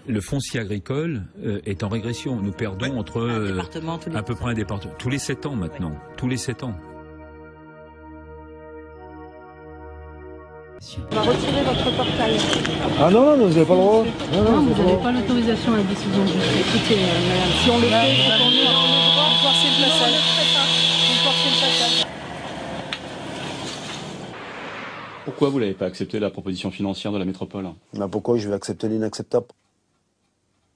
Le foncier agricole est en régression. Nous perdons entre à peu près un département tous les 7 ans maintenant. Tous les 7 ans. On va retirer votre portail. Ah non, vous n'avez pas le droit. Non, vous n'avez pas l'autorisation à la décision du juge. Écoutez, madame, si on le fait, on a le droit de forcer le passage. On forcer le passage. Pourquoi vous n'avez pas accepté la proposition financière de la métropole? Mais pourquoi je vais accepter l'inacceptable?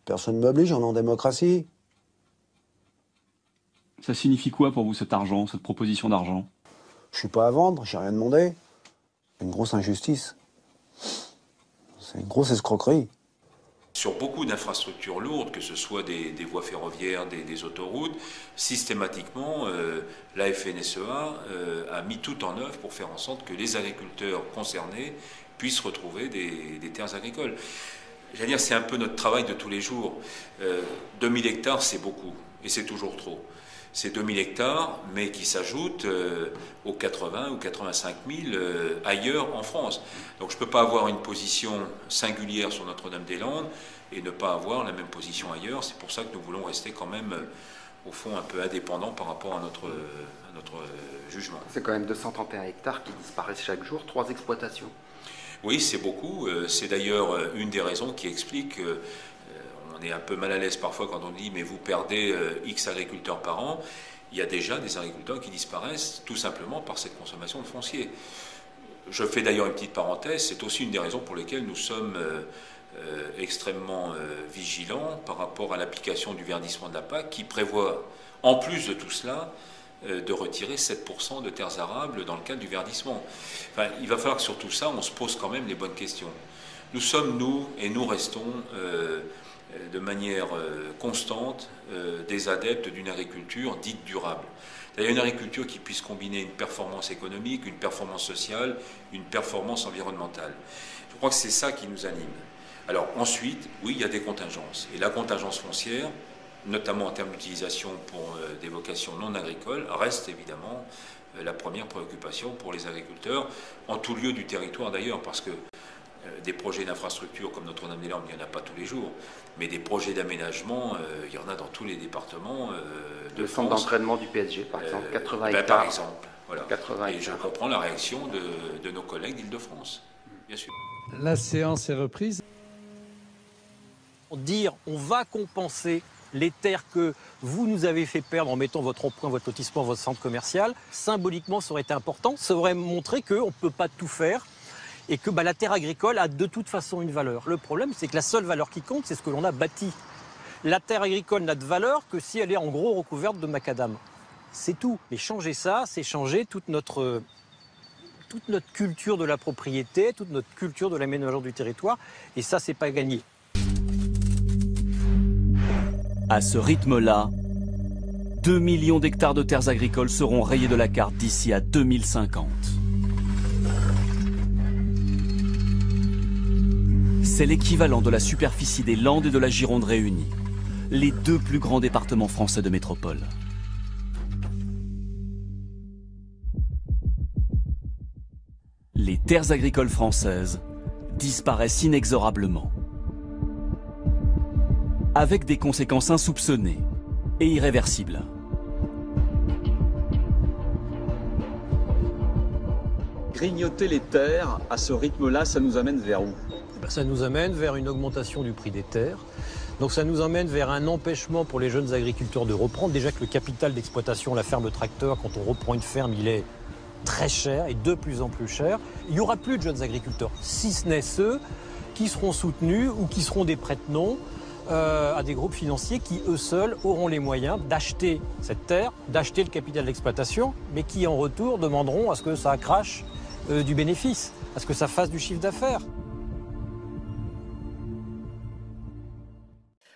Personne ne m'oblige, on est en démocratie. Ça signifie quoi pour vous cet argent, cette proposition d'argent? Je suis pas à vendre, j'ai rien demandé. C'est une grosse injustice. C'est une grosse escroquerie. Sur beaucoup d'infrastructures lourdes, que ce soit des voies ferroviaires, des autoroutes, systématiquement, la FNSEA a mis tout en œuvre pour faire en sorte que les agriculteurs concernés puissent retrouver des terres agricoles. J'allais dire, c'est un peu notre travail de tous les jours. 2000 hectares, c'est beaucoup, et c'est toujours trop. C'est 2000 hectares, mais qui s'ajoutent aux 80 ou 85 000 ailleurs en France. Donc je ne peux pas avoir une position singulière sur Notre-Dame-des-Landes et ne pas avoir la même position ailleurs. C'est pour ça que nous voulons rester quand même, au fond, un peu indépendants par rapport à notre jugement. C'est quand même 231 hectares qui disparaissent chaque jour, 3 exploitations. Oui, c'est beaucoup. C'est d'ailleurs une des raisons qui explique... on est un peu mal à l'aise parfois quand on dit mais vous perdez X agriculteurs par an. Il y a déjà des agriculteurs qui disparaissent tout simplement par cette consommation de foncier. Je fais d'ailleurs une petite parenthèse, c'est aussi une des raisons pour lesquelles nous sommes extrêmement vigilants par rapport à l'application du verdissement de la PAC qui prévoit, en plus de tout cela, de retirer 7% de terres arables dans le cadre du verdissement. Enfin, il va falloir que sur tout ça, on se pose quand même les bonnes questions. Nous sommes, nous restons de manière constante des adeptes d'une agriculture dite durable. C'est-à-dire une agriculture qui puisse combiner une performance économique, une performance sociale, une performance environnementale. Je crois que c'est ça qui nous anime. Alors ensuite, oui, il y a des contingences. Et la contingence foncière, notamment en termes d'utilisation pour des vocations non agricoles, reste évidemment la première préoccupation pour les agriculteurs, en tout lieu du territoire d'ailleurs, parce que des projets d'infrastructure comme Notre-Dame-des-Landes, il n'y en a pas tous les jours, mais des projets d'aménagement, il y en a dans tous les départements de Le France. centre d'entraînement du PSG, par exemple, 80 hectares. Par exemple, voilà. 80 Et je comprends la réaction de nos collègues d'Île-de-France, bien sûr. La séance est reprise. Dire on va compenser les terres que vous nous avez fait perdre en mettant votre rond-point, votre lotissement, votre centre commercial, symboliquement ça aurait été important, ça aurait montré qu'on ne peut pas tout faire et que la terre agricole a de toute façon une valeur. Le problème, c'est que la seule valeur qui compte, c'est ce que l'on a bâti. La terre agricole n'a de valeur que si elle est en gros recouverte de macadam. C'est tout. Mais changer ça, c'est changer toute notre culture de la propriété, toute notre culture de l'aménagement du territoire. Et ça, c'est pas gagné. À ce rythme-là, 2 millions d'hectares de terres agricoles seront rayés de la carte d'ici à 2050. C'est l'équivalent de la superficie des Landes et de la Gironde réunies, les 2 plus grands départements français de métropole. Les terres agricoles françaises disparaissent inexorablement, avec des conséquences insoupçonnées et irréversibles. Grignoter les terres, à ce rythme-là, ça nous amène vers où? Ça nous amène vers une augmentation du prix des terres. Donc ça nous amène vers un empêchement pour les jeunes agriculteurs de reprendre. Déjà que le capital d'exploitation, la ferme tracteur, quand on reprend une ferme, il est très cher et de plus en plus cher. Il n'y aura plus de jeunes agriculteurs, si ce n'est ceux qui seront soutenus ou qui seront des prête-noms à des groupes financiers qui, eux seuls, auront les moyens d'acheter cette terre, d'acheter le capital d'exploitation, mais qui, en retour, demanderont à ce que ça crache du bénéfice, à ce que ça fasse du chiffre d'affaires.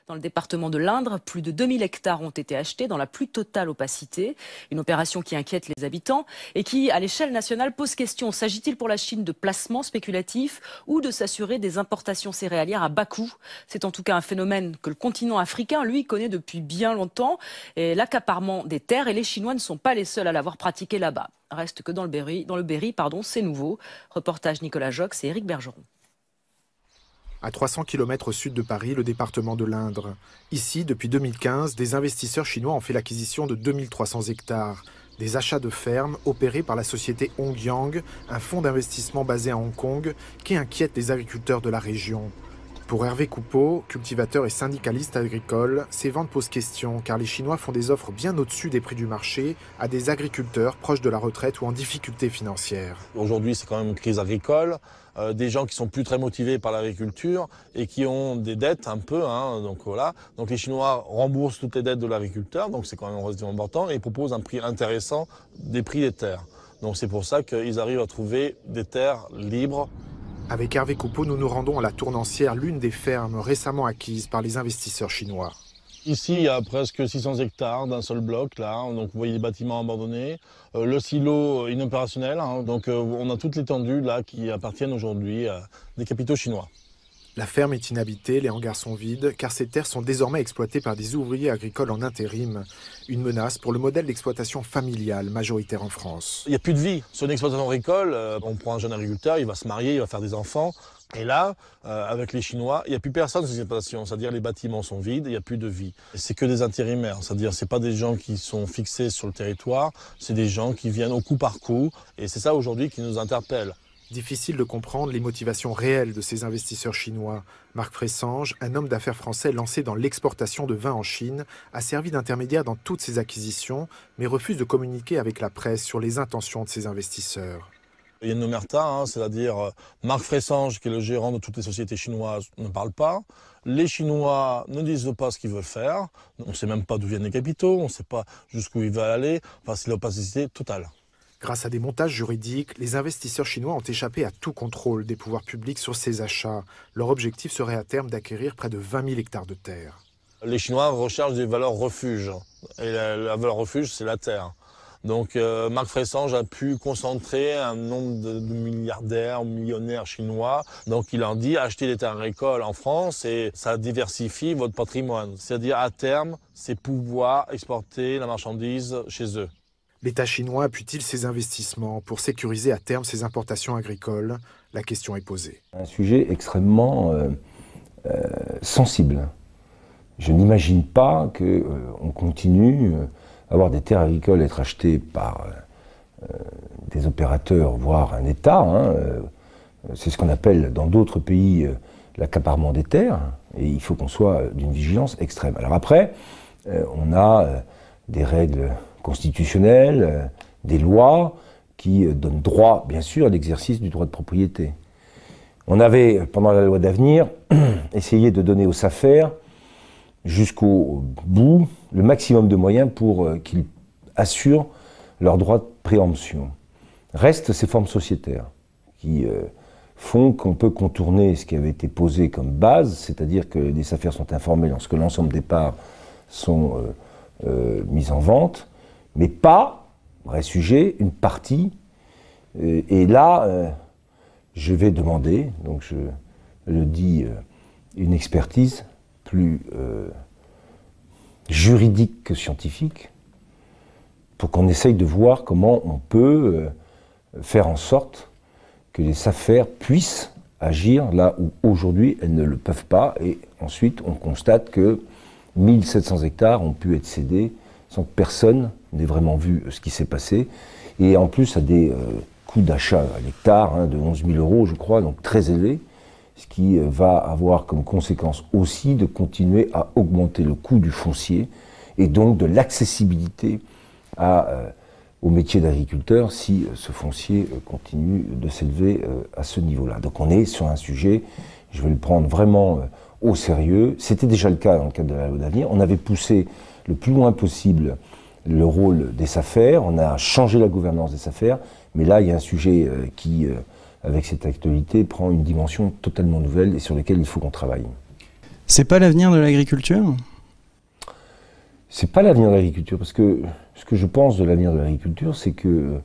Dans le département de l'Indre, plus de 2000 hectares ont été achetés dans la plus totale opacité. Une opération qui inquiète les habitants et qui, à l'échelle nationale, pose question. S'agit-il pour la Chine de placements spéculatifs ou de s'assurer des importations céréalières à bas coût? C'est en tout cas un phénomène que le continent africain, lui, connaît depuis bien longtemps. Et l'accaparement des terres, et les Chinois ne sont pas les seuls à l'avoir pratiqué là-bas. Reste que dans le Berry, c'est nouveau. Reportage Nicolas Jox et Éric Bergeron. à 300 km au sud de Paris, le département de l'Indre. Ici, depuis 2015, des investisseurs chinois ont fait l'acquisition de 2300 hectares. Des achats de fermes opérés par la société Hongyang, un fonds d'investissement basé à Hong Kong qui inquiète les agriculteurs de la région. Pour Hervé Coupeau, cultivateur et syndicaliste agricole, ces ventes posent question car les Chinois font des offres bien au-dessus des prix du marché à des agriculteurs proches de la retraite ou en difficulté financière. Aujourd'hui, c'est quand même une crise agricole, des gens qui sont plus très motivés par l'agriculture et qui ont des dettes un peu, donc voilà. Donc les Chinois remboursent toutes les dettes de l'agriculteur, donc c'est quand même relativement important, et ils proposent un prix intéressant des prix des terres. Donc c'est pour ça qu'ils arrivent à trouver des terres libres. Avec Hervé Coupeau, nous nous rendons à la Tournancière, l'une des fermes récemment acquises par les investisseurs chinois. Ici, il y a presque 600 hectares d'un seul bloc, là. Donc vous voyez les bâtiments abandonnés, le silo inopérationnel. Donc on a toute l'étendue là qui appartiennent aujourd'hui à des capitaux chinois. La ferme est inhabitée, les hangars sont vides, car ces terres sont désormais exploitées par des ouvriers agricoles en intérim. Une menace pour le modèle d'exploitation familiale majoritaire en France. Il n'y a plus de vie. Sur une exploitation agricole, on prend un jeune agriculteur, il va se marier, il va faire des enfants. Et là, avec les Chinois, il n'y a plus personne sur cette exploitation. C'est-à-dire les bâtiments sont vides, il n'y a plus de vie. C'est que des intérimaires. C'est-à-dire c'est pas des gens qui sont fixés sur le territoire, c'est des gens qui viennent au coup par coup. Et c'est ça aujourd'hui qui nous interpelle. Difficile de comprendre les motivations réelles de ces investisseurs chinois. Marc Fressange, un homme d'affaires français lancé dans l'exportation de vin en Chine, a servi d'intermédiaire dans toutes ces acquisitions, mais refuse de communiquer avec la presse sur les intentions de ces investisseurs. Il y a une omerta, c'est-à-dire Marc Fressange, qui est le gérant de toutes les sociétés chinoises, ne parle pas. Les Chinois ne disent pas ce qu'ils veulent faire. On ne sait même pas d'où viennent les capitaux, on ne sait pas jusqu'où ils veulent aller. Enfin, c'est l'opacité totale. Grâce à des montages juridiques, les investisseurs chinois ont échappé à tout contrôle des pouvoirs publics sur ces achats. Leur objectif serait à terme d'acquérir près de 20 000 hectares de terre. Les Chinois recherchent des valeurs refuges. Et la valeur refuge, c'est la terre. Donc Marc Fressange a pu concentrer un nombre de milliardaires, millionnaires chinois. Donc il leur dit achetez des terres agricoles en France et ça diversifie votre patrimoine. C'est-à-dire à terme, c'est pouvoir exporter la marchandise chez eux. L'État chinois appuie-t-il ses investissements pour sécuriser à terme ses importations agricoles? La question est posée. Un sujet extrêmement sensible. Je n'imagine pas qu'on continue à avoir des terres agricoles être achetées par des opérateurs, voire un État. C'est ce qu'on appelle dans d'autres pays l'accaparement des terres. Et il faut qu'on soit d'une vigilance extrême. Alors après, on a des règles constitutionnelles, des lois qui donnent droit, bien sûr, à l'exercice du droit de propriété. On avait, pendant la loi d'avenir, essayé de donner aux SAFER, jusqu'au bout, le maximum de moyens pour qu'ils assurent leur droit de préemption. Restent ces formes sociétaires qui font qu'on peut contourner ce qui avait été posé comme base, c'est-à-dire que les SAFER sont informés lorsque l'ensemble des parts sont mises en vente, mais pas, vrai sujet, une partie. Et là, je vais demander, donc je le dis, une expertise plus juridique que scientifique, pour qu'on essaye de voir comment on peut faire en sorte que les SAFER puissent agir là où aujourd'hui elles ne le peuvent pas. Et ensuite, on constate que 1700 hectares ont pu être cédés sans que personne n'ait vraiment vu ce qui s'est passé. Et en plus, à des coûts d'achat à l'hectare de 11 000 €, je crois, donc très élevés, ce qui va avoir comme conséquence aussi de continuer à augmenter le coût du foncier et donc de l'accessibilité au métier d'agriculteur si ce foncier continue de s'élever à ce niveau-là. Donc on est sur un sujet, je vais le prendre vraiment au sérieux. C'était déjà le cas dans le cadre de la loi d'avenir. On avait poussé le plus loin possible le rôle des SAFER, on a changé la gouvernance des SAFER, mais là il y a un sujet qui, avec cette actualité, prend une dimension totalement nouvelle et sur laquelle il faut qu'on travaille. C'est pas l'avenir de l'agriculture ? C'est pas l'avenir de l'agriculture, parce que ce que je pense de l'avenir de l'agriculture, c'est que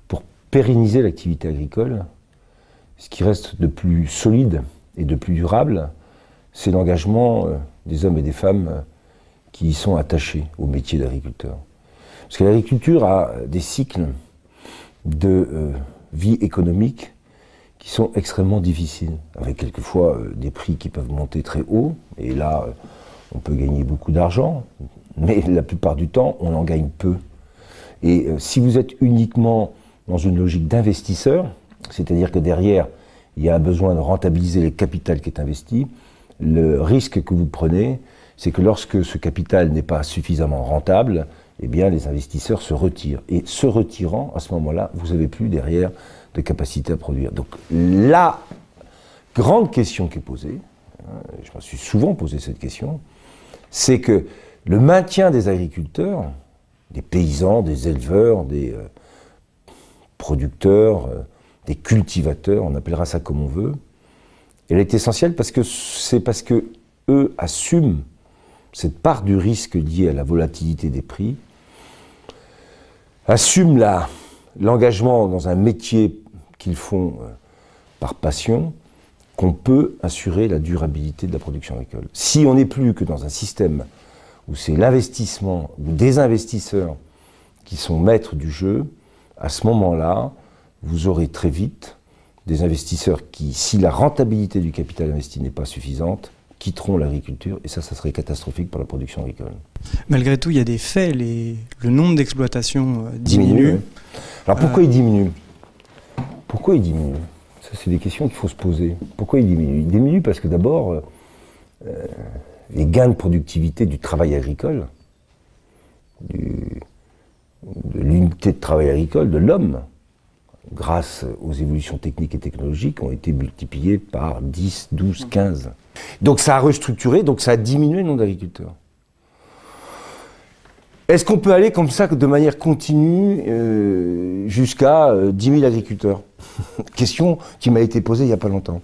pour pérenniser l'activité agricole, ce qui reste de plus solide et de plus durable, c'est l'engagement des hommes et des femmes qui y sont attachés au métier d'agriculteur. Parce que l'agriculture a des cycles de vie économique qui sont extrêmement difficiles, avec quelquefois des prix qui peuvent monter très haut, et là, on peut gagner beaucoup d'argent, mais la plupart du temps, on en gagne peu. Et si vous êtes uniquement dans une logique d'investisseur, c'est-à-dire que derrière, il y a un besoin de rentabiliser le capital qui est investi, le risque que vous prenez, c'est que lorsque ce capital n'est pas suffisamment rentable, eh bien les investisseurs se retirent. Et se retirant, à ce moment-là, vous n'avez plus derrière de capacité à produire. Donc la grande question qui est posée, je me suis souvent posé cette question, c'est que le maintien des agriculteurs, des paysans, des éleveurs, des producteurs, des cultivateurs, on appellera ça comme on veut, elle est essentielle parce que c'est parce que eux assument cette part du risque lié à la volatilité des prix, assument l'engagement dans un métier qu'ils font par passion, qu'on peut assurer la durabilité de la production agricole. Si on n'est plus que dans un système où c'est l'investissement, ou des investisseurs qui sont maîtres du jeu, à ce moment-là, vous aurez très vite des investisseurs qui, si la rentabilité du capital investi n'est pas suffisante, quitteront l'agriculture, et ça serait catastrophique pour la production agricole. Malgré tout, il y a des faits, le nombre d'exploitations diminue. Oui. Alors pourquoi il diminue? Pourquoi il diminue? Ça, c'est des questions qu'il faut se poser. Pourquoi il diminue? Il diminue parce que d'abord, les gains de productivité du travail agricole, de l'unité de travail agricole, de l'homme, grâce aux évolutions techniques et technologiques, ont été multipliés par 10, 12, 15. Donc ça a restructuré, donc ça a diminué le nombre d'agriculteurs. Est-ce qu'on peut aller comme ça, de manière continue, jusqu'à 10 000 agriculteurs? Question qui m'a été posée il n'y a pas longtemps.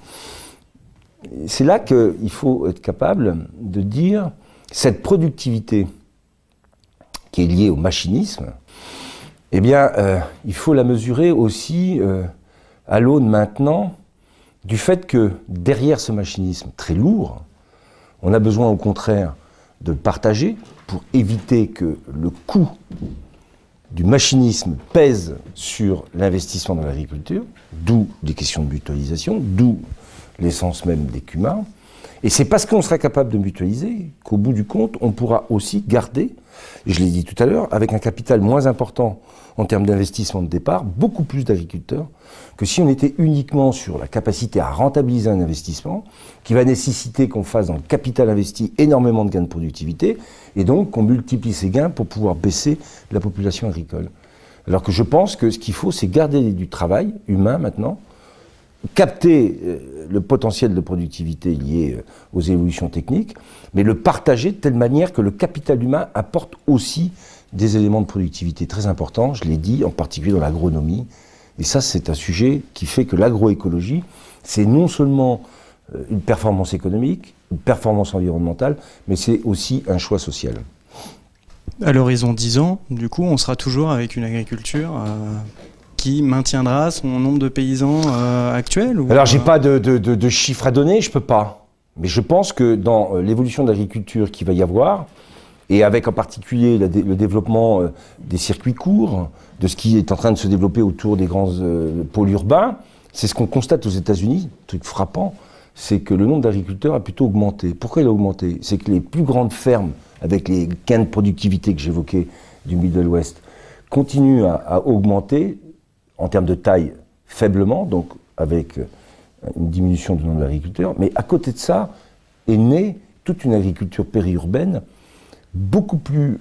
C'est là qu'il faut être capable de dire cette productivité qui est liée au machinisme, eh bien, il faut la mesurer aussi à l'aune maintenant du fait que derrière ce machinisme très lourd, on a besoin au contraire de le partager pour éviter que le coût du machinisme pèse sur l'investissement dans l'agriculture, d'où des questions de mutualisation, d'où l'essence même des CUMA. Et c'est parce qu'on sera capable de mutualiser qu'au bout du compte, on pourra aussi garder, et je l'ai dit tout à l'heure, avec un capital moins important en termes d'investissement de départ, beaucoup plus d'agriculteurs que si on était uniquement sur la capacité à rentabiliser un investissement qui va nécessiter qu'on fasse dans le capital investi énormément de gains de productivité et donc qu'on multiplie ces gains pour pouvoir baisser la population agricole. Alors que je pense que ce qu'il faut, c'est garder du travail humain maintenant, capter le potentiel de productivité lié aux évolutions techniques, mais le partager de telle manière que le capital humain apporte aussi des éléments de productivité très importants, je l'ai dit, en particulier dans l'agronomie. Et ça, c'est un sujet qui fait que l'agroécologie, c'est non seulement une performance économique, une performance environnementale, mais c'est aussi un choix social. À l'horizon 10 ans, du coup, on sera toujours avec une agriculture qui maintiendra son nombre de paysans actuels ou... Alors, j'ai pas de chiffres à donner, je peux pas. Mais je pense que dans l'évolution de l'agriculture qu'il va y avoir, et avec en particulier le développement des circuits courts, de ce qui est en train de se développer autour des grands pôles urbains, c'est ce qu'on constate aux États-Unis, truc frappant, c'est que le nombre d'agriculteurs a plutôt augmenté. Pourquoi il a augmenté? C'est que les plus grandes fermes, avec les gains de productivité que j'évoquais du Middle West, continuent à augmenter en termes de taille faiblement, donc avec une diminution du nombre d'agriculteurs, mais à côté de ça est née toute une agriculture périurbaine beaucoup plus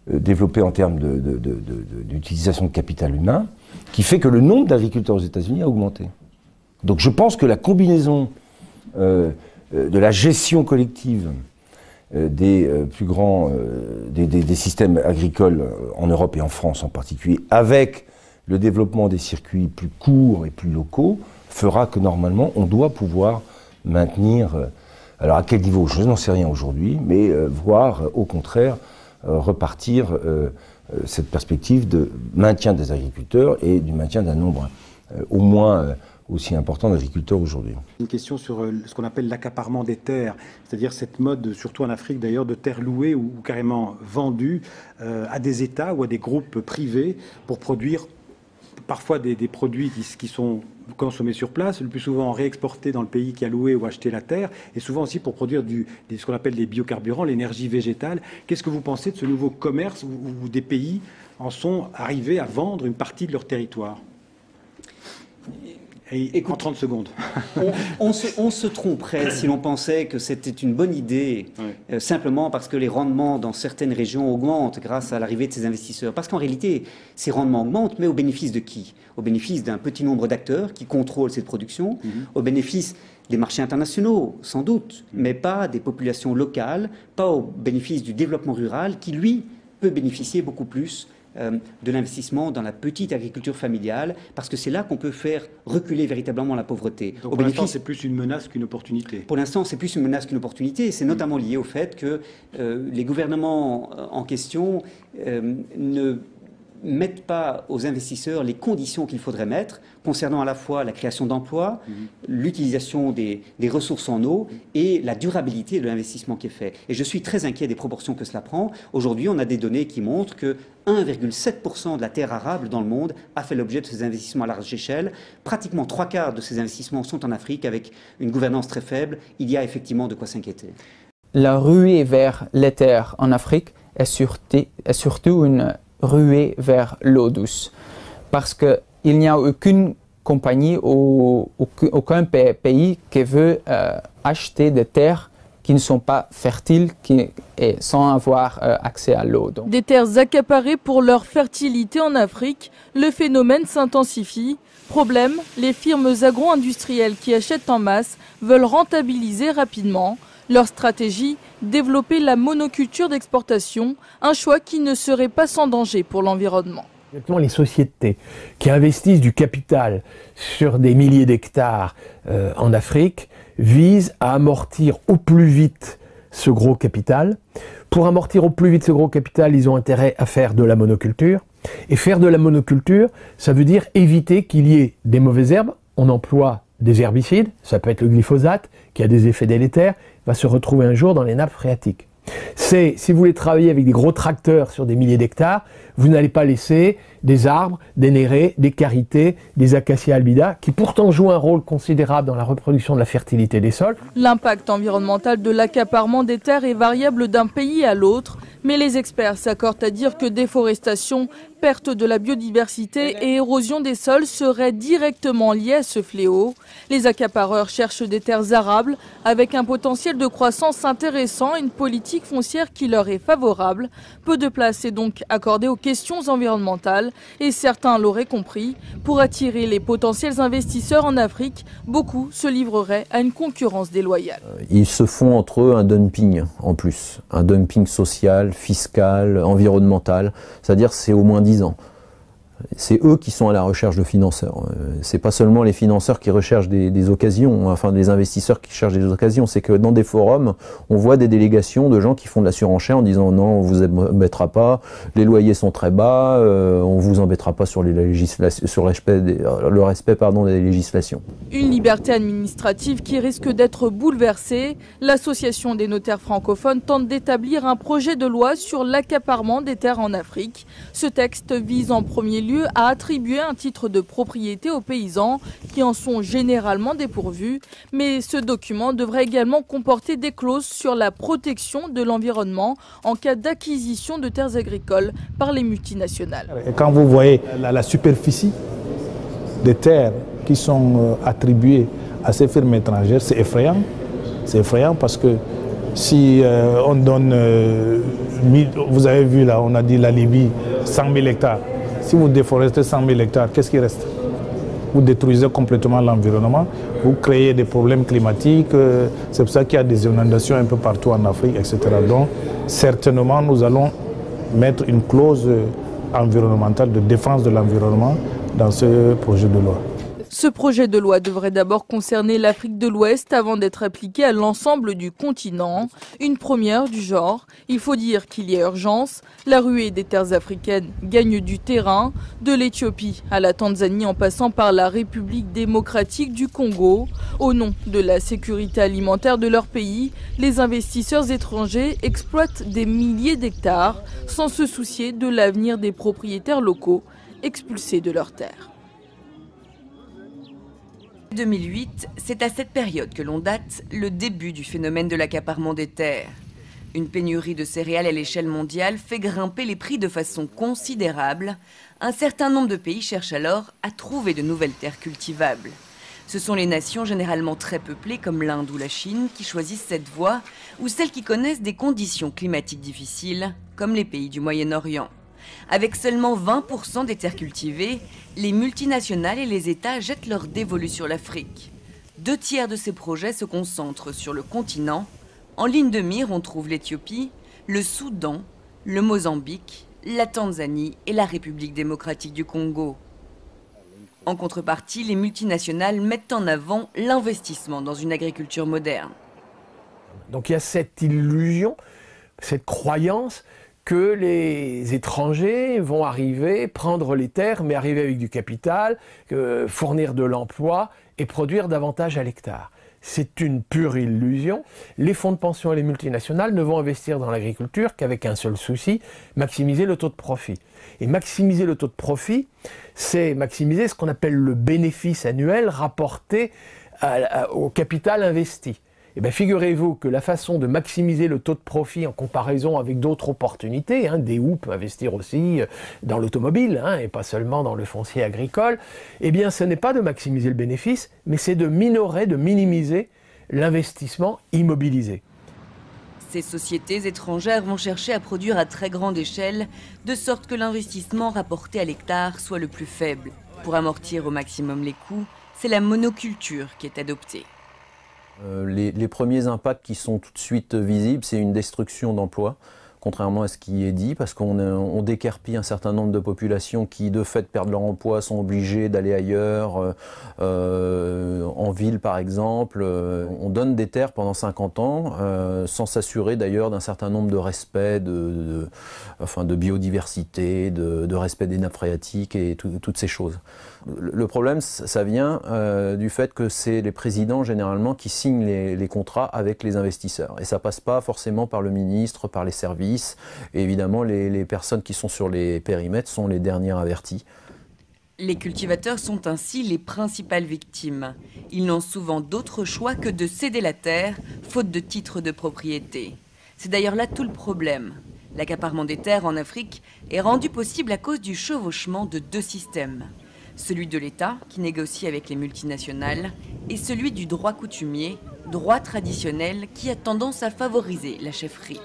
développée en termes d'utilisation de capital humain, qui fait que le nombre d'agriculteurs aux États-Unis a augmenté. Donc je pense que la combinaison de la gestion collective des plus grands des systèmes agricoles en Europe et en France en particulier, avec le développement des circuits plus courts et plus locaux, fera que normalement on doit pouvoir maintenir, alors à quel niveau, je n'en sais rien aujourd'hui, mais voire au contraire repartir cette perspective de maintien des agriculteurs et du maintien d'un nombre au moins aussi important d'agriculteurs aujourd'hui. Une question sur ce qu'on appelle l'accaparement des terres, c'est-à-dire cette mode, surtout en Afrique d'ailleurs, de terres louées ou carrément vendues à des États ou à des groupes privés pour produire parfois des produits qui sont consommé sur place, le plus souvent réexporté dans le pays qui a loué ou acheté la terre, et souvent aussi pour produire ce qu'on appelle des biocarburants, l'énergie végétale. Qu'est-ce que vous pensez de ce nouveau commerce où des pays en sont arrivés à vendre une partie de leur territoire? Et en 30 secondes. on se tromperait si l'on pensait que c'était une bonne idée, simplement parce que les rendements dans certaines régions augmentent grâce à l'arrivée de ces investisseurs. Parce qu'en réalité, ces rendements augmentent, mais au bénéfice de qui? Au bénéfice d'un petit nombre d'acteurs qui contrôlent cette production, au bénéfice des marchés internationaux, sans doute, mais pas des populations locales, pas au bénéfice du développement rural qui, lui, peut bénéficier beaucoup plus de l'investissement dans la petite agriculture familiale, parce que c'est là qu'on peut faire reculer véritablement la pauvreté. Donc pour l'instant, c'est plus une menace qu'une opportunité. Pour l'instant, c'est plus une menace qu'une opportunité, et c'est notamment lié au fait que les gouvernements en question ne mettent pas aux investisseurs les conditions qu'il faudrait mettre concernant à la fois la création d'emplois, l'utilisation des ressources en eau et la durabilité de l'investissement qui est fait. Et je suis très inquiet des proportions que cela prend. Aujourd'hui, on a des données qui montrent que 1,7% de la terre arable dans le monde a fait l'objet de ces investissements à large échelle. Pratiquement 3/4 de ces investissements sont en Afrique avec une gouvernance très faible. Il y a effectivement de quoi s'inquiéter. La ruée vers les terres en Afrique est surtout une ruée vers l'eau douce. Parce qu'il n'y a aucune compagnie ou aucun pays qui veut acheter des terres qui ne sont pas fertiles et sans avoir accès à l'eau. Des terres accaparées pour leur fertilité en Afrique, le phénomène s'intensifie. Problème, les firmes agro-industrielles qui achètent en masse veulent rentabiliser rapidement. Leur stratégie, développer la monoculture d'exportation, un choix qui ne serait pas sans danger pour l'environnement. Exactement, les sociétés qui investissent du capital sur des milliers d'hectares en Afrique visent à amortir au plus vite ce gros capital. Pour amortir au plus vite ce gros capital, ils ont intérêt à faire de la monoculture. Et faire de la monoculture, ça veut dire éviter qu'il y ait des mauvaises herbes. On emploie des herbicides, ça peut être le glyphosate, qui a des effets délétères, va se retrouver un jour dans les nappes phréatiques. Si vous voulez travailler avec des gros tracteurs sur des milliers d'hectares, vous n'allez pas laisser des arbres, des nérés, des carités, des acacias albida, qui pourtant jouent un rôle considérable dans la reproduction de la fertilité des sols. L'impact environnemental de l'accaparement des terres est variable d'un pays à l'autre, mais les experts s'accordent à dire que déforestation, perte de la biodiversité et érosion des sols seraient directement liés à ce fléau. Les accapareurs cherchent des terres arables avec un potentiel de croissance intéressant et une politique foncière qui leur est favorable. Peu de place est donc accordée aux questions environnementales et certains l'auraient compris. Pour attirer les potentiels investisseurs en Afrique, beaucoup se livreraient à une concurrence déloyale. Ils se font entre eux un dumping en plus, un dumping social, fiscal, environnemental, c'est-à-dire c'est au moins 10 ans. C'est eux qui sont à la recherche de financeurs. C'est pas seulement les financeurs qui recherchent des occasions, enfin des investisseurs qui cherchent des occasions. C'est que dans des forums, on voit des délégations de gens qui font de la surenchère en disant non, on vous embêtera pas, les loyers sont très bas, on vous embêtera pas sur le respect des législations. Une liberté administrative qui risque d'être bouleversée. L'association des notaires francophones tente d'établir un projet de loi sur l'accaparement des terres en Afrique. Ce texte vise en premier lieu à attribuer un titre de propriété aux paysans qui en sont généralement dépourvus. Mais ce document devrait également comporter des clauses sur la protection de l'environnement en cas d'acquisition de terres agricoles par les multinationales. Et quand vous voyez la superficie des terres qui sont attribuées à ces firmes étrangères, c'est effrayant. C'est effrayant parce que si on donne, vous avez vu là, on a dit la Libye, 100 000 hectares. Si vous déforestez 100 000 hectares, qu'est-ce qui reste? Vous détruisez complètement l'environnement, vous créez des problèmes climatiques, c'est pour ça qu'il y a des inondations un peu partout en Afrique, etc. Donc, certainement, nous allons mettre une clause environnementale de défense de l'environnement dans ce projet de loi. Ce projet de loi devrait d'abord concerner l'Afrique de l'Ouest avant d'être appliqué à l'ensemble du continent. Une première du genre. Il faut dire qu'il y a urgence. La ruée des terres africaines gagne du terrain. De l'Éthiopie à la Tanzanie en passant par la République démocratique du Congo. Au nom de la sécurité alimentaire de leur pays, les investisseurs étrangers exploitent des milliers d'hectares sans se soucier de l'avenir des propriétaires locaux expulsés de leurs terres. 2008, c'est à cette période que l'on date le début du phénomène de l'accaparement des terres. Une pénurie de céréales à l'échelle mondiale fait grimper les prix de façon considérable. Un certain nombre de pays cherchent alors à trouver de nouvelles terres cultivables. Ce sont les nations généralement très peuplées comme l'Inde ou la Chine qui choisissent cette voie, ou celles qui connaissent des conditions climatiques difficiles, comme les pays du Moyen-Orient. Avec seulement 20% des terres cultivées, les multinationales et les États jettent leur dévolu sur l'Afrique. 2/3 de ces projets se concentrent sur le continent. En ligne de mire, on trouve l'Éthiopie, le Soudan, le Mozambique, la Tanzanie et la République démocratique du Congo. En contrepartie, les multinationales mettent en avant l'investissement dans une agriculture moderne. Donc il y a cette illusion, cette croyance que les étrangers vont arriver, prendre les terres, mais arriver avec du capital, fournir de l'emploi et produire davantage à l'hectare. C'est une pure illusion. Les fonds de pension et les multinationales ne vont investir dans l'agriculture qu'avec un seul souci, maximiser le taux de profit. Et maximiser le taux de profit, c'est maximiser ce qu'on appelle le bénéfice annuel rapporté au capital investi. Et bien, figurez-vous que la façon de maximiser le taux de profit en comparaison avec d'autres opportunités, Daewoo peut investir aussi dans l'automobile, et pas seulement dans le foncier agricole, eh bien ce n'est pas de maximiser le bénéfice, mais c'est de minorer, de minimiser l'investissement immobilisé. Ces sociétés étrangères vont chercher à produire à très grande échelle, de sorte que l'investissement rapporté à l'hectare soit le plus faible. Pour amortir au maximum les coûts, c'est la monoculture qui est adoptée. Les premiers impacts qui sont tout de suite visibles, c'est une destruction d'emplois, contrairement à ce qui est dit, parce qu'on déquerpille un certain nombre de populations qui, de fait, perdent leur emploi, sont obligées d'aller ailleurs, en ville par exemple. On donne des terres pendant 50 ans, sans s'assurer d'ailleurs d'un certain nombre de respect, de biodiversité, de respect des nappes phréatiques et toutes ces choses. Le problème, ça vient du fait que c'est les présidents généralement qui signent les contrats avec les investisseurs. Et ça passe pas forcément par le ministre, par les services. Et évidemment, les personnes qui sont sur les périmètres sont les dernières averties. Les cultivateurs sont ainsi les principales victimes. Ils n'ont souvent d'autre choix que de céder la terre, faute de titre de propriété. C'est d'ailleurs là tout le problème. L'accaparement des terres en Afrique est rendu possible à cause du chevauchement de deux systèmes. Celui de l'État, qui négocie avec les multinationales, et celui du droit coutumier, droit traditionnel, qui a tendance à favoriser la chefferie.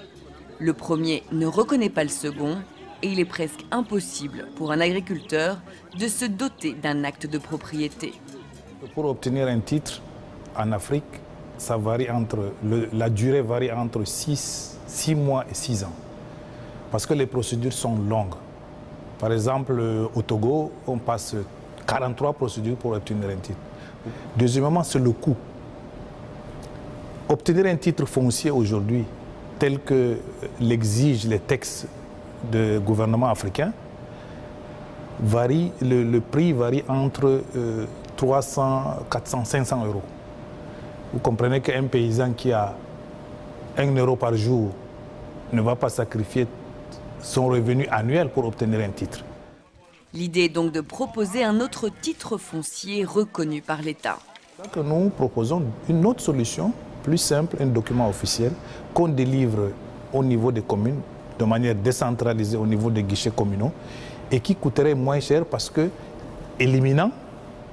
Le premier ne reconnaît pas le second, et il est presque impossible pour un agriculteur de se doter d'un acte de propriété. Pour obtenir un titre en Afrique, la durée varie entre 6 mois et 6 ans, parce que les procédures sont longues. Par exemple, au Togo, on passe 43 procédures pour obtenir un titre. Deuxièmement, c'est le coût. Obtenir un titre foncier aujourd'hui, tel que l'exigent les textes du gouvernement africain, le prix varie entre 300, 400, 500 euros. Vous comprenez qu'un paysan qui a 1 euro par jour ne va pas sacrifier son revenu annuel pour obtenir un titre. L'idée est donc de proposer un autre titre foncier reconnu par l'État. Nous proposons une autre solution, plus simple, un document officiel qu'on délivre au niveau des communes, de manière décentralisée au niveau des guichets communaux, et qui coûterait moins cher parce que, éliminant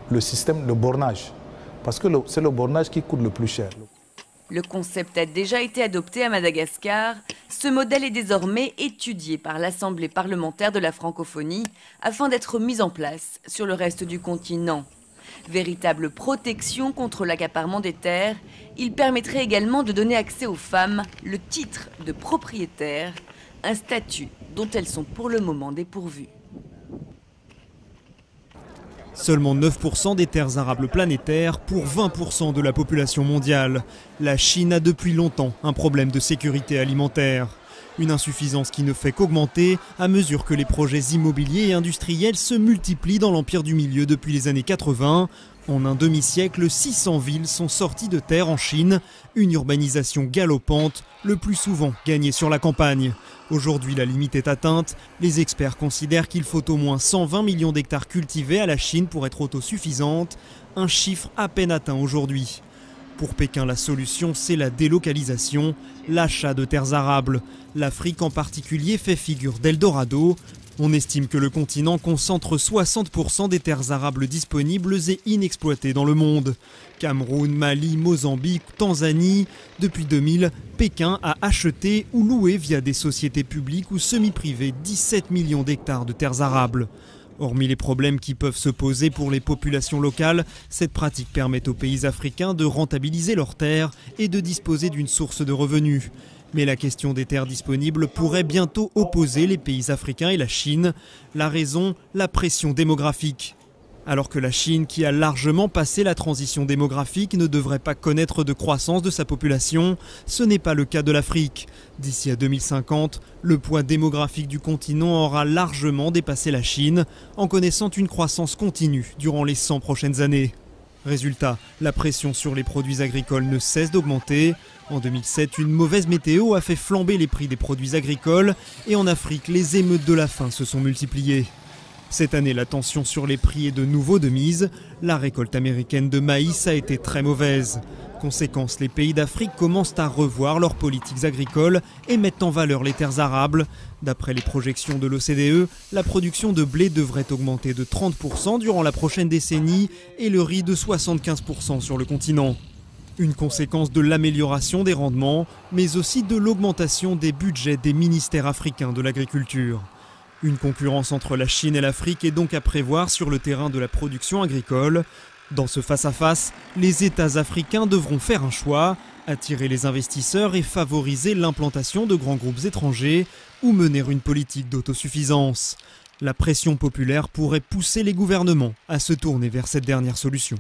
le système de bornage, parce que c'est le bornage qui coûte le plus cher. Le concept a déjà été adopté à Madagascar. Ce modèle est désormais étudié par l'Assemblée parlementaire de la francophonie afin d'être mis en place sur le reste du continent. Véritable protection contre l'accaparement des terres, il permettrait également de donner accès aux femmes le titre de propriétaire, un statut dont elles sont pour le moment dépourvues. Seulement 9% des terres arables planétaires pour 20% de la population mondiale. La Chine a depuis longtemps un problème de sécurité alimentaire. Une insuffisance qui ne fait qu'augmenter à mesure que les projets immobiliers et industriels se multiplient dans l'empire du milieu depuis les années 80. En un demi-siècle, 600 villes sont sorties de terre en Chine, une urbanisation galopante, le plus souvent gagnée sur la campagne. Aujourd'hui, la limite est atteinte. Les experts considèrent qu'il faut au moins 120 millions d'hectares cultivés à la Chine pour être autosuffisante, un chiffre à peine atteint aujourd'hui. Pour Pékin, la solution, c'est la délocalisation, l'achat de terres arables. L'Afrique en particulier fait figure d'Eldorado. On estime que le continent concentre 60% des terres arables disponibles et inexploitées dans le monde. Cameroun, Mali, Mozambique, Tanzanie. Depuis 2000, Pékin a acheté ou loué via des sociétés publiques ou semi-privées 17 millions d'hectares de terres arables. Hormis les problèmes qui peuvent se poser pour les populations locales, cette pratique permet aux pays africains de rentabiliser leurs terres et de disposer d'une source de revenus. Mais la question des terres disponibles pourrait bientôt opposer les pays africains et la Chine. La raison, la pression démographique. Alors que la Chine, qui a largement passé la transition démographique, ne devrait pas connaître de croissance de sa population, ce n'est pas le cas de l'Afrique. D'ici à 2050, le poids démographique du continent aura largement dépassé la Chine, en connaissant une croissance continue durant les 100 prochaines années. Résultat, la pression sur les produits agricoles ne cesse d'augmenter. En 2007, une mauvaise météo a fait flamber les prix des produits agricoles et en Afrique, les émeutes de la faim se sont multipliées. Cette année, la tension sur les prix est de nouveau de mise. La récolte américaine de maïs a été très mauvaise. Conséquence, les pays d'Afrique commencent à revoir leurs politiques agricoles et mettent en valeur les terres arables. D'après les projections de l'OCDE, la production de blé devrait augmenter de 30% durant la prochaine décennie et le riz de 75% sur le continent. Une conséquence de l'amélioration des rendements, mais aussi de l'augmentation des budgets des ministères africains de l'agriculture. Une concurrence entre la Chine et l'Afrique est donc à prévoir sur le terrain de la production agricole. Dans ce face-à-face, les États africains devront faire un choix, attirer les investisseurs et favoriser l'implantation de grands groupes étrangers ou mener une politique d'autosuffisance. La pression populaire pourrait pousser les gouvernements à se tourner vers cette dernière solution.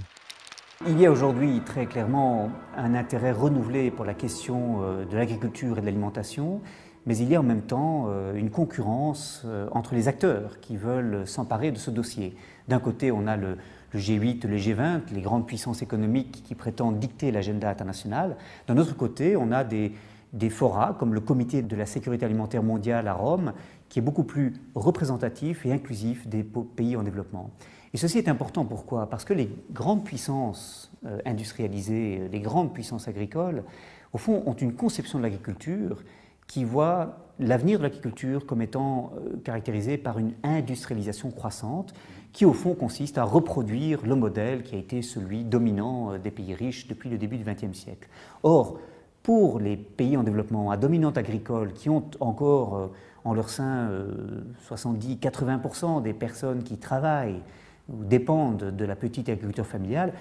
Il y a aujourd'hui très clairement un intérêt renouvelé pour la question de l'agriculture et de l'alimentation, mais il y a en même temps une concurrence entre les acteurs qui veulent s'emparer de ce dossier. D'un côté, on a le G8, le G20, les grandes puissances économiques qui prétendent dicter l'agenda international. D'un autre côté, on a des forats comme le Comité de la sécurité alimentaire mondiale à Rome, qui est beaucoup plus représentatif et inclusif des pays en développement. Et ceci est important, pourquoi? Parce que les grandes puissances industrialisées, les grandes puissances agricoles, au fond, ont une conception de l'agriculture qui voit l'avenir de l'agriculture comme étant caractérisé par une industrialisation croissante qui, au fond, consiste à reproduire le modèle qui a été celui dominant des pays riches depuis le début du XXe siècle. Or, pour les pays en développement à dominante agricole qui ont encore en leur sein 70-80% des personnes qui travaillent ou dépendent de la petite agriculture familiale,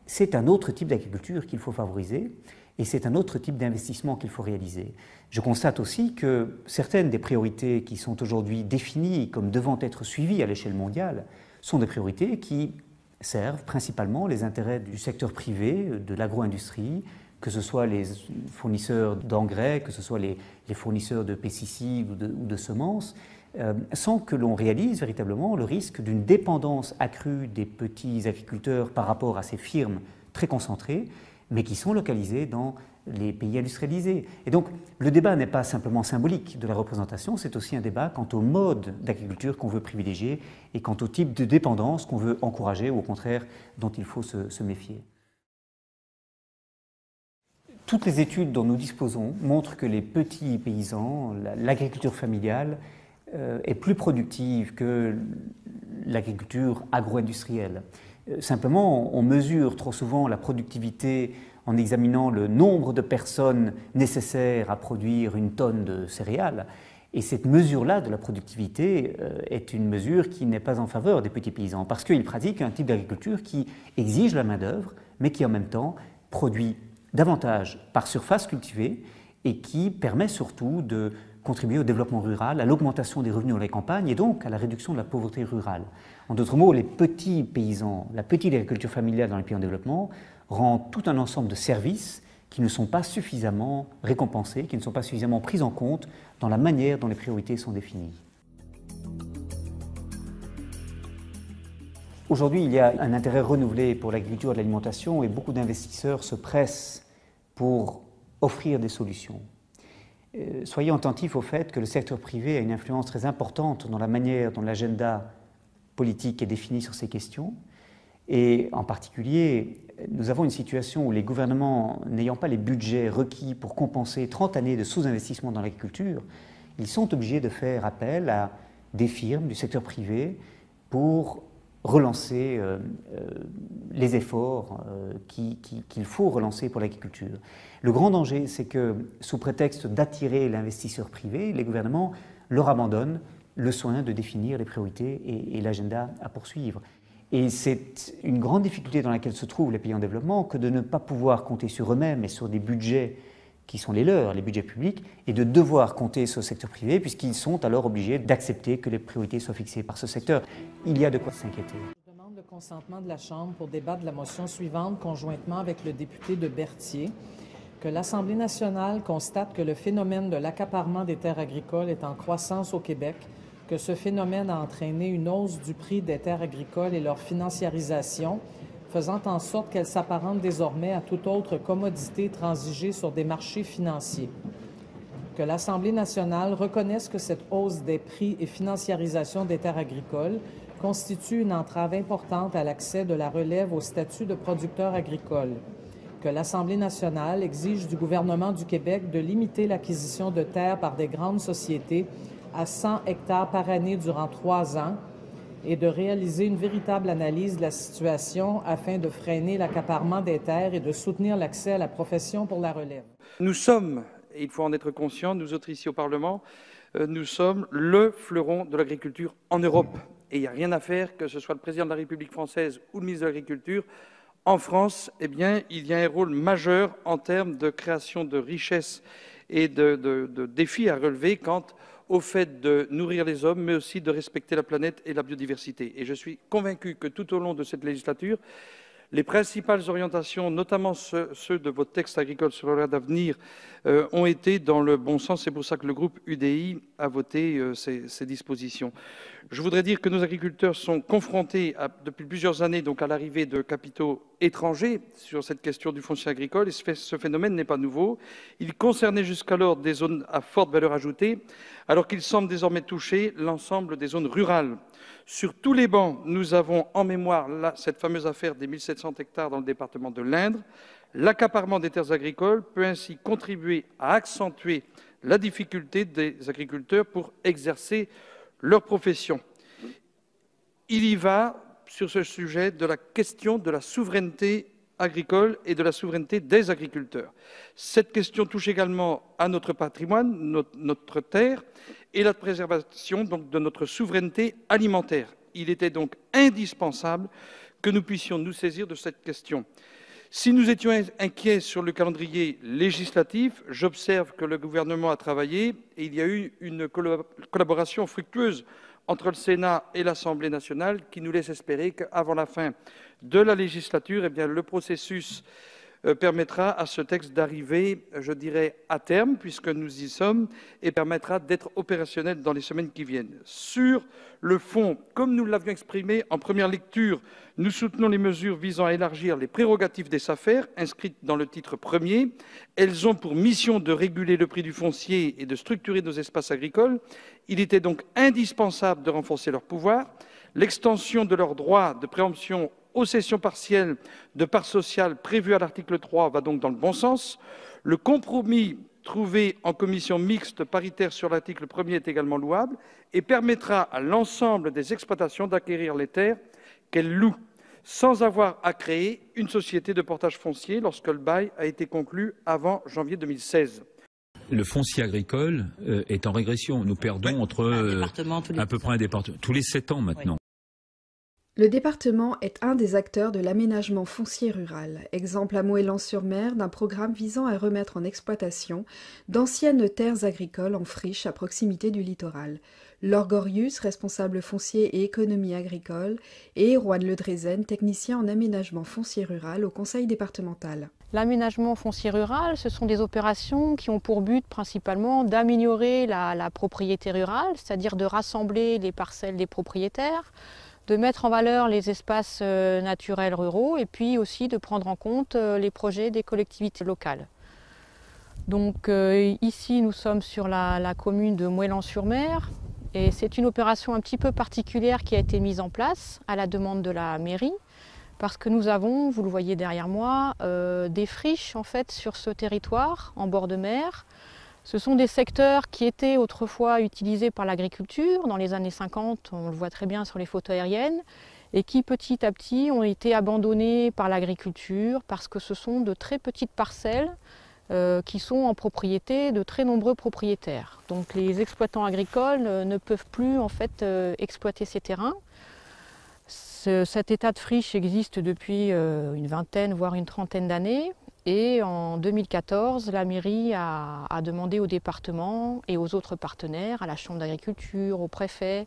c'est un autre type d'agriculture qu'il faut favoriser et c'est un autre type d'investissement qu'il faut réaliser. Je constate aussi que certaines des priorités qui sont aujourd'hui définies comme devant être suivies à l'échelle mondiale sont des priorités qui servent principalement les intérêts du secteur privé, de l'agro-industrie, que ce soit les fournisseurs d'engrais, que ce soit les fournisseurs de pesticides ou de semences, sans que l'on réalise véritablement le risque d'une dépendance accrue des petits agriculteurs par rapport à ces firmes très concentrées, mais qui sont localisées dans les pays industrialisés. Et donc, le débat n'est pas simplement symbolique de la représentation, c'est aussi un débat quant au mode d'agriculture qu'on veut privilégier et quant au type de dépendance qu'on veut encourager ou au contraire dont il faut se méfier. Toutes les études dont nous disposons montrent que les petits paysans, l'agriculture familiale, est plus productive que l'agriculture agro-industrielle. Simplement, on mesure trop souvent la productivité en examinant le nombre de personnes nécessaires à produire une tonne de céréales. Et cette mesure-là de la productivité est une mesure qui n'est pas en faveur des petits paysans, parce qu'ils pratiquent un type d'agriculture qui exige la main-d'œuvre, mais qui en même temps produit davantage par surface cultivée et qui permet surtout de contribuer au développement rural, à l'augmentation des revenus dans les campagnes et donc à la réduction de la pauvreté rurale. En d'autres mots, les petits paysans, la petite agriculture familiale dans les pays en développement rend tout un ensemble de services qui ne sont pas suffisamment récompensés, qui ne sont pas suffisamment pris en compte dans la manière dont les priorités sont définies. Aujourd'hui, il y a un intérêt renouvelé pour l'agriculture et l'alimentation et beaucoup d'investisseurs se pressent pour offrir des solutions. Soyez attentifs au fait que le secteur privé a une influence très importante dans la manière dont l'agenda politique est défini sur ces questions. Et en particulier, nous avons une situation où les gouvernements, n'ayant pas les budgets requis pour compenser 30 années de sous-investissement dans l'agriculture, ils sont obligés de faire appel à des firmes du secteur privé pour relancer les efforts qu'il faut relancer pour l'agriculture. Le grand danger, c'est que, sous prétexte d'attirer l'investisseur privé, les gouvernements leur abandonnent le soin de définir les priorités et l'agenda à poursuivre. Et c'est une grande difficulté dans laquelle se trouvent les pays en développement que de ne pas pouvoir compter sur eux-mêmes et sur des budgets qui sont les leurs, les budgets publics, et de devoir compter sur le secteur privé, puisqu'ils sont alors obligés d'accepter que les priorités soient fixées par ce secteur. Il y a de quoi s'inquiéter. Je demande le consentement de la Chambre pour débattre de la motion suivante conjointement avec le député de Berthier, que l'Assemblée nationale constate que le phénomène de l'accaparement des terres agricoles est en croissance au Québec, que ce phénomène a entraîné une hausse du prix des terres agricoles et leur financiarisation, faisant en sorte qu'elles s'apparentent désormais à toute autre commodité transigée sur des marchés financiers. Que l'Assemblée nationale reconnaisse que cette hausse des prix et financiarisation des terres agricoles constitue une entrave importante à l'accès de la relève au statut de producteur agricole. Que l'Assemblée nationale exige du gouvernement du Québec de limiter l'acquisition de terres par des grandes sociétés à 100 hectares par année durant 3 ans et de réaliser une véritable analyse de la situation afin de freiner l'accaparement des terres et de soutenir l'accès à la profession pour la relève. Nous sommes, et il faut en être conscient, nous autres ici au Parlement, nous sommes le fleuron de l'agriculture en Europe. Et il n'y a rien à faire, que ce soit le président de la République française ou le ministre de l'Agriculture. En France, eh bien, il y a un rôle majeur en termes de création de richesses et de défis à relever quant au fait de nourrir les hommes, mais aussi de respecter la planète et la biodiversité. Et je suis convaincu que tout au long de cette législature, les principales orientations, notamment ceux de votre texte agricole sur le d'avenir, ont été dans le bon sens. C'est pour ça que le groupe UDI a voté ces dispositions. Je voudrais dire que nos agriculteurs sont confrontés depuis plusieurs années donc à l'arrivée de capitaux étrangers sur cette question du foncier agricole. Et ce phénomène n'est pas nouveau. Il concernait jusqu'alors des zones à forte valeur ajoutée, alors qu'il semble désormais toucher l'ensemble des zones rurales. Sur tous les bancs, nous avons en mémoire cette fameuse affaire des 1700 hectares dans le département de l'Indre. L'accaparement des terres agricoles peut ainsi contribuer à accentuer la difficulté des agriculteurs pour exercer leur profession. Il y va, sur ce sujet, de la question de la souveraineté agricole et de la souveraineté des agriculteurs. Cette question touche également à notre patrimoine, notre terre, et la préservation donc, de notre souveraineté alimentaire. Il était donc indispensable que nous puissions nous saisir de cette question. Si nous étions inquiets sur le calendrier législatif, j'observe que le gouvernement a travaillé et il y a eu une collaboration fructueuse entre le Sénat et l'Assemblée nationale qui nous laisse espérer qu'avant la fin de la législature, eh bien, le processus permettra à ce texte d'arriver, je dirais, à terme, puisque nous y sommes, et permettra d'être opérationnel dans les semaines qui viennent. Sur le fond, comme nous l'avions exprimé en première lecture, nous soutenons les mesures visant à élargir les prérogatives des SAFER, inscrites dans le titre premier. Elles ont pour mission de réguler le prix du foncier et de structurer nos espaces agricoles. Il était donc indispensable de renforcer leurs pouvoirs. L'extension de leurs droits de préemption aux cessions partielles de parts sociales prévues à l'article 3 va donc dans le bon sens. Le compromis trouvé en commission mixte paritaire sur l'article 1er est également louable et permettra à l'ensemble des exploitations d'acquérir les terres qu'elles louent, sans avoir à créer une société de portage foncier lorsque le bail a été conclu avant janvier 2016. Le foncier agricole est en régression. Nous perdons entre à peu près un département tous les 7 ans maintenant. Le département est un des acteurs de l'aménagement foncier rural, exemple à Moëlan-sur-Mer d'un programme visant à remettre en exploitation d'anciennes terres agricoles en friche à proximité du littoral. Laure Gorius, responsable foncier et économie agricole, et Erwan Ledrezen, technicien en aménagement foncier rural au conseil départemental. L'aménagement foncier rural, ce sont des opérations qui ont pour but principalement d'améliorer la propriété rurale, c'est-à-dire de rassembler les parcelles des propriétaires, de mettre en valeur les espaces naturels ruraux et puis aussi de prendre en compte les projets des collectivités locales. Donc ici nous sommes sur la commune de Moëlan-sur-Mer et c'est une opération un petit peu particulière qui a été mise en place à la demande de la mairie parce que nous avons, vous le voyez derrière moi, des friches en fait sur ce territoire en bord de mer. Ce sont des secteurs qui étaient autrefois utilisés par l'agriculture dans les années 50, on le voit très bien sur les photos aériennes, et qui petit à petit ont été abandonnés par l'agriculture parce que ce sont de très petites parcelles qui sont en propriété de très nombreux propriétaires. Donc les exploitants agricoles ne peuvent plus en fait exploiter ces terrains. Cet état de friche existe depuis une vingtaine voire une trentaine d'années. Et en 2014, la mairie a demandé au département et aux autres partenaires, à la Chambre d'agriculture, au préfet,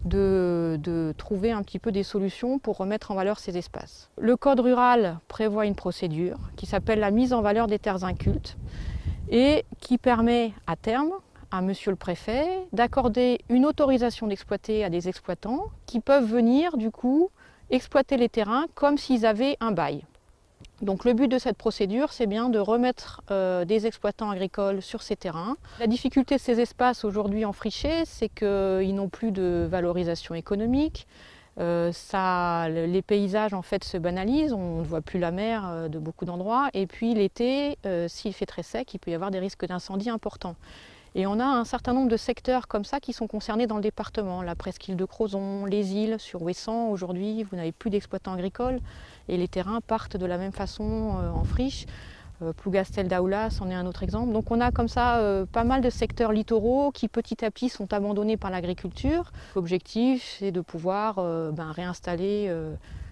de trouver un petit peu des solutions pour remettre en valeur ces espaces. Le code rural prévoit une procédure qui s'appelle la mise en valeur des terres incultes et qui permet à terme à monsieur le préfet d'accorder une autorisation d'exploiter à des exploitants qui peuvent venir du coup exploiter les terrains comme s'ils avaient un bail. Donc le but de cette procédure, c'est bien de remettre des exploitants agricoles sur ces terrains. La difficulté de ces espaces aujourd'hui enfrichés, c'est qu'ils n'ont plus de valorisation économique. Les paysages en fait se banalisent, on ne voit plus la mer de beaucoup d'endroits. Et puis l'été, s'il fait très sec, il peut y avoir des risques d'incendie importants. Et on a un certain nombre de secteurs comme ça qui sont concernés dans le département. La presqu'île de Crozon, les îles sur Ouessant, aujourd'hui vous n'avez plus d'exploitants agricoles et les terrains partent de la même façon en friche. Plougastel d'Aoulas en est un autre exemple. Donc on a comme ça pas mal de secteurs littoraux qui petit à petit sont abandonnés par l'agriculture. L'objectif c'est de pouvoir réinstaller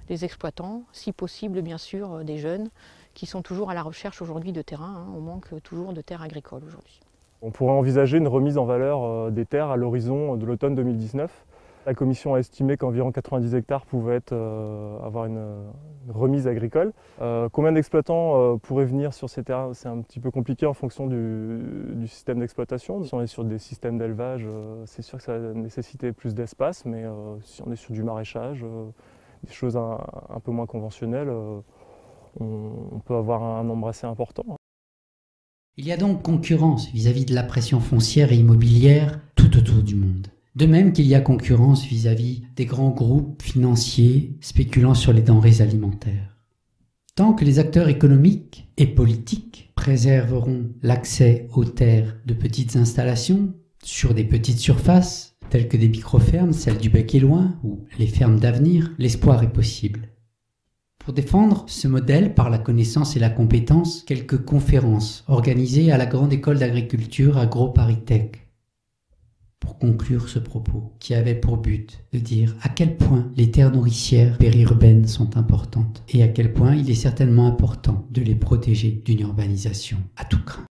des exploitants, si possible bien sûr des jeunes qui sont toujours à la recherche aujourd'hui de terrain. On manque toujours de terres agricoles aujourd'hui. On pourrait envisager une remise en valeur des terres à l'horizon de l'automne 2019. La commission a estimé qu'environ 90 hectares pouvaient avoir une remise agricole. Combien d'exploitants pourraient venir sur ces terres? C'est un petit peu compliqué en fonction du système d'exploitation. Si on est sur des systèmes d'élevage, c'est sûr que ça va nécessiter plus d'espace, mais si on est sur du maraîchage, des choses un peu moins conventionnelles, on peut avoir un nombre assez important. Il y a donc concurrence vis-à-vis de la pression foncière et immobilière tout autour du monde. De même qu'il y a concurrence vis-à-vis des grands groupes financiers spéculant sur les denrées alimentaires. Tant que les acteurs économiques et politiques préserveront l'accès aux terres de petites installations sur des petites surfaces, telles que des micro-fermes, celles du Bec et Loing ou les fermes d'avenir, l'espoir est possible. Pour défendre ce modèle par la connaissance et la compétence, quelques conférences organisées à la Grande École d'Agriculture AgroParisTech. Pour conclure ce propos, qui avait pour but de dire à quel point les terres nourricières périurbaines sont importantes et à quel point il est certainement important de les protéger d'une urbanisation à tout crin.